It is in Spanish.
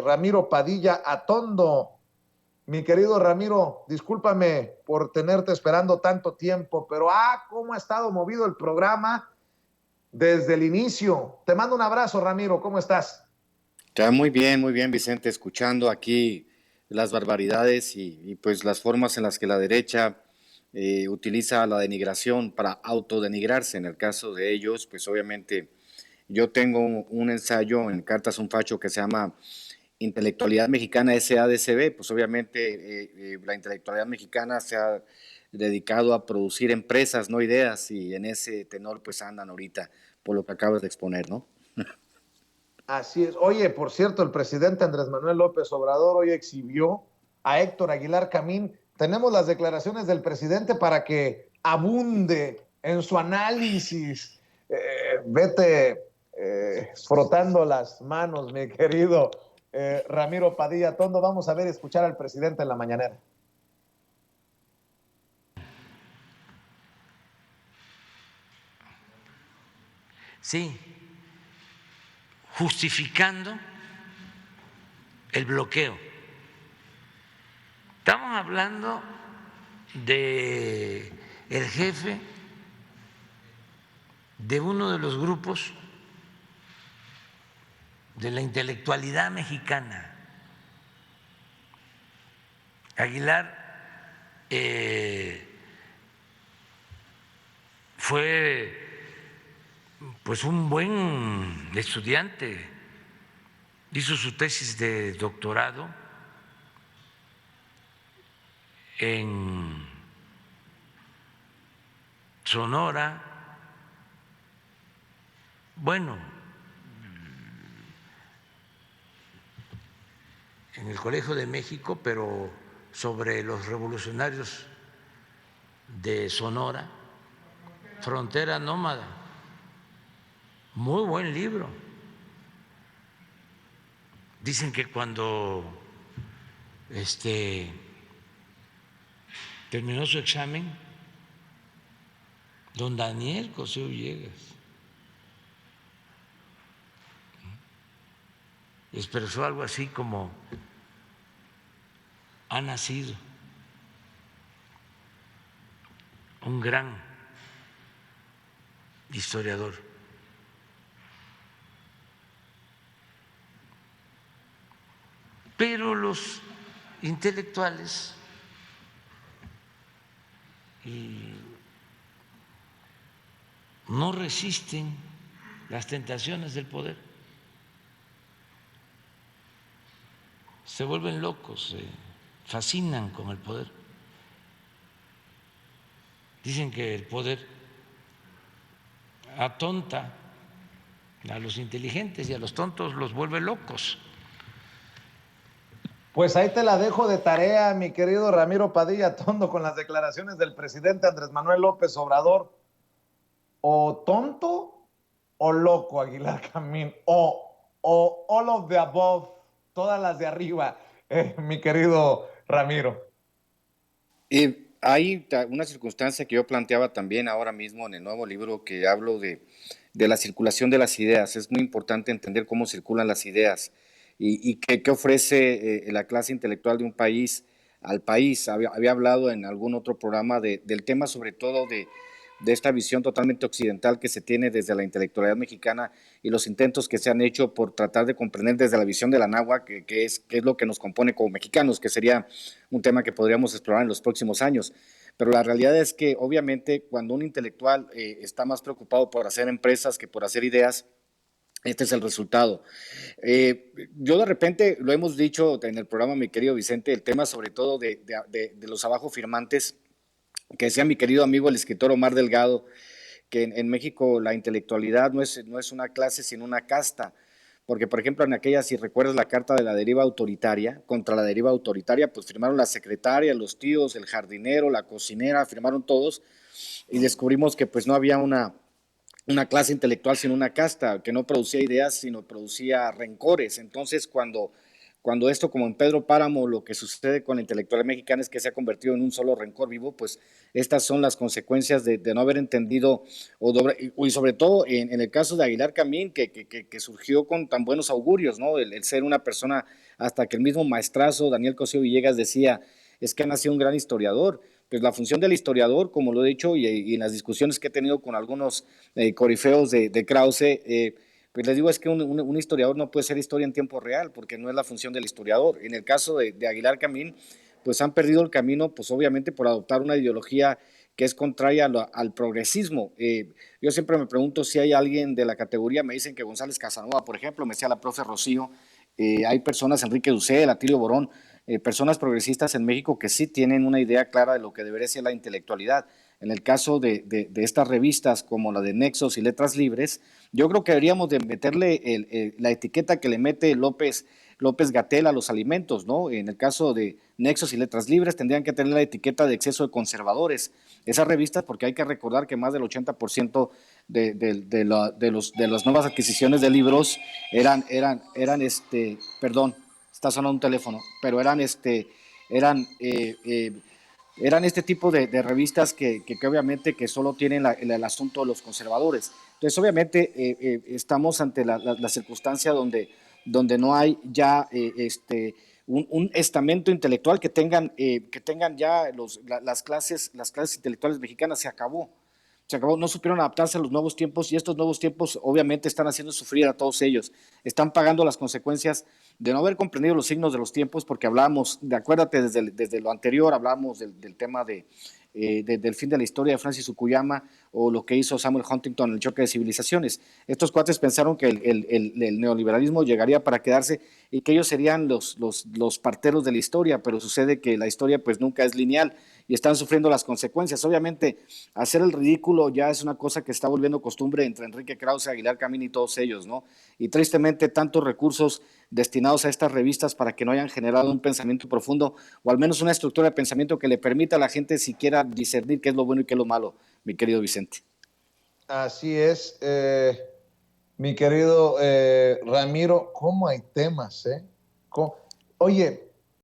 Ramiro Padilla Atondo. Mi querido Ramiro, discúlpame por tenerte esperando tanto tiempo, pero cómo ha estado movido el programa desde el inicio. Te mando un abrazo, Ramiro, ¿cómo estás? Está muy bien, Vicente, escuchando aquí las barbaridades y pues las formas en las que la derecha utiliza la denigración para autodenigrarse. En el caso de ellos, pues obviamente yo tengo un ensayo en Cartas a un Facho que se llama Intelectualidad Mexicana SADCB. Pues obviamente la intelectualidad mexicana se ha dedicado a producir empresas, no ideas, y en ese tenor pues andan ahorita por lo que acabas de exponer, ¿no? Así es. Oye, por cierto, el presidente Andrés Manuel López Obrador hoy exhibió a Héctor Aguilar Camín. Tenemos las declaraciones del presidente para que abunde en su análisis. Vete frotando las manos, mi querido Ramiro Padilla Tondo. Vamos a ver, escuchar al presidente en la mañanera. Sí, justificando el bloqueo. Estamos hablando de el jefe de uno de los grupos de la intelectualidad mexicana. Aguilar fue pues un buen estudiante, hizo su tesis de doctorado en Sonora. Bueno, en el Colegio de México, pero sobre los revolucionarios de Sonora, Frontera Nómada. Muy buen libro. Dicen que cuando terminó su examen, don Daniel Cosío Villegas expresó algo así como: ha nacido un gran historiador. Pero los intelectuales no resisten las tentaciones del poder, se vuelven locos, se fascinan con el poder. Dicen que el poder atonta a los inteligentes y a los tontos los vuelve locos. Pues ahí te la dejo de tarea, mi querido Ramiro Padilla Tondo, con las declaraciones del presidente Andrés Manuel López Obrador. O tonto o loco, Aguilar Camín, o all of the above, todas las de arriba, mi querido Ramiro. Hay una circunstancia que yo planteaba también ahora mismo en el nuevo libro que hablo de la circulación de las ideas. Es muy importante entender cómo circulan las ideas y qué ofrece la clase intelectual de un país al país. Había hablado en algún otro programa del tema sobre todo de esta visión totalmente occidental que se tiene desde la intelectualidad mexicana y los intentos que se han hecho por tratar de comprender desde la visión de la náhuatl qué es lo que nos compone como mexicanos, que sería un tema que podríamos explorar en los próximos años. Pero la realidad es que obviamente cuando un intelectual está más preocupado por hacer empresas que por hacer ideas, este es el resultado. Yo de repente, lo hemos dicho en el programa, mi querido Vicente, el tema sobre todo de los abajo firmantes, que decía mi querido amigo el escritor Omar Delgado, que en México la intelectualidad no es una clase, sino una casta. Porque, por ejemplo, en aquella, si recuerdas la carta de la deriva autoritaria, contra la deriva autoritaria, pues firmaron la secretaria, los tíos, el jardinero, la cocinera, firmaron todos y descubrimos que pues no había una clase intelectual sino una casta, que no producía ideas, sino producía rencores. Entonces, cuando esto, como en Pedro Páramo, lo que sucede con la intelectualidad mexicana es que se ha convertido en un solo rencor vivo, pues estas son las consecuencias de no haber entendido, y sobre todo en el caso de Aguilar Camín, que surgió con tan buenos augurios, ¿no? El ser una persona, hasta que el mismo maestrazo Daniel Cosío Villegas decía, es que ha nacido un gran historiador. Pues la función del historiador, como lo he dicho, y en las discusiones que he tenido con algunos corifeos de Krause, pues les digo, es que un historiador no puede ser historia en tiempo real, porque no es la función del historiador. En el caso de Aguilar Camín, pues han perdido el camino, pues obviamente por adoptar una ideología que es contraria al progresismo. Yo siempre me pregunto si hay alguien de la categoría, me dicen que González Casanova, por ejemplo, me decía la profe Rocío, hay personas, Enrique Dussel, Atilio Borón, personas progresistas en México que sí tienen una idea clara de lo que debería ser la intelectualidad. En el caso de estas revistas como la de Nexos y Letras Libres, yo creo que deberíamos de meterle la etiqueta que le mete López-Gatell a los alimentos, ¿no? En el caso de Nexos y Letras Libres tendrían que tener la etiqueta de exceso de conservadores. Esas revistas, porque hay que recordar que más del 80% de las nuevas adquisiciones de libros perdón, está sonando un teléfono, pero eran eran este tipo de revistas que obviamente que solo tienen el asunto de los conservadores. Entonces, obviamente, estamos ante la circunstancia donde no hay ya un estamento intelectual que tengan ya las clases intelectuales mexicanas. Se acabó, no supieron adaptarse a los nuevos tiempos y estos nuevos tiempos obviamente están haciendo sufrir a todos ellos. Están pagando las consecuencias de no haber comprendido los signos de los tiempos, porque hablábamos, acuérdate, desde lo anterior hablábamos del tema del fin de la historia de Francis Fukuyama o lo que hizo Samuel Huntington en el choque de civilizaciones. Estos cuates pensaron que el neoliberalismo llegaría para quedarse y que ellos serían los parteros de la historia, pero sucede que la historia pues nunca es lineal y están sufriendo las consecuencias. Obviamente, hacer el ridículo ya es una cosa que está volviendo costumbre entre Enrique Krause, Aguilar Camín y todos ellos, ¿no? Y tristemente, tantos recursos destinados a estas revistas para que no hayan generado un pensamiento profundo o al menos una estructura de pensamiento que le permita a la gente siquiera discernir qué es lo bueno y qué es lo malo, mi querido Vicente. Así es, mi querido Ramiro, ¿cómo hay temas, eh? ¿Cómo? Oye,